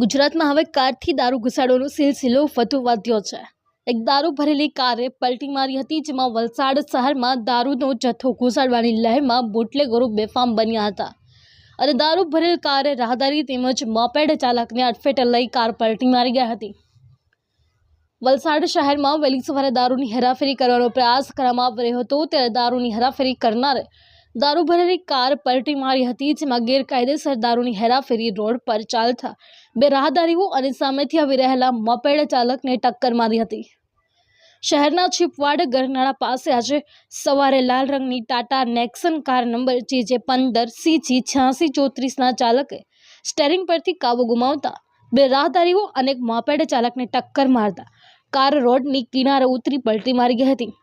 ગુજરાતમાં હવે કારથી દારૂ ઘુસાડવાનો સિલસિલો વધુ વધ્યો છે। એક દારૂ ભરેલી કારે પલટી મારી હતી, જેમાં વલસાડ શહેરમાં દારૂનો જથ્થો ઘુસાડવાની લહેરમાં બુટલેગરો બેફામ બન્યા હતા અને દારૂ ભરેલ કારે રાહદારી તેમજ મોપેડ ચાલકને અડફેટે લઈ કાર પલટી મારી ગઈ હતી। વલસાડ શહેરમાં વહેલી સવારે દારૂની હેરાફેરી કરવાનો પ્રયાસ કરવામાં આવ્યો હતો, ત્યારે દારૂની હેરાફેરી કરનારે દારૂ ભરેલી કાર પલટી મારી હતી, જેમાં ગેરકાયદેસર દારૂની હેરાફેરી રોડ પર ચાલતા બે રાહદારીઓ અને સામેથી આવી રહેલા મોપેડ ચાલકને ટક્કર મારી હતી। શહેરના ચીપવાડ ગરનાળા પાસે આજે સવારે લાલ રંગની Tata નેક્સન car number JJ15 CG 8634ના ચાલકે સ્ટેરિંગ પરથી કાબુ ગુમાવતા બે રાહદારીઓ અને એક મોપેડ ચાલકને ટક્કર મારતા કાર રોડની કિનારે ઉતરી પલટી મારી ગઈ હતી।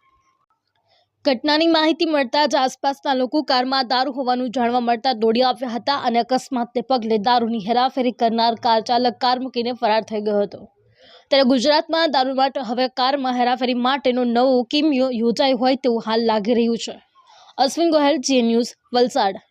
ઘટનાની માહિતી મળતા જ આસપાસના લોકો કારમાં દારૂ હોવાનું જાણવા મળતા દોડી આવ્યા હતા અને અકસ્માતને પગલે દારૂની હેરાફેરી કરનાર કાર ચાલક કાર મૂકીને ફરાર થઈ ગયો હતો। ત્યારે ગુજરાતમાં દારૂ માટે હવે કારમાં હેરાફેરી માટેનો નવો કિમિયો યોજાયો હોય તેવું હાલ લાગી રહ્યું છે। Ashwin Gohel, GN news, Valsad.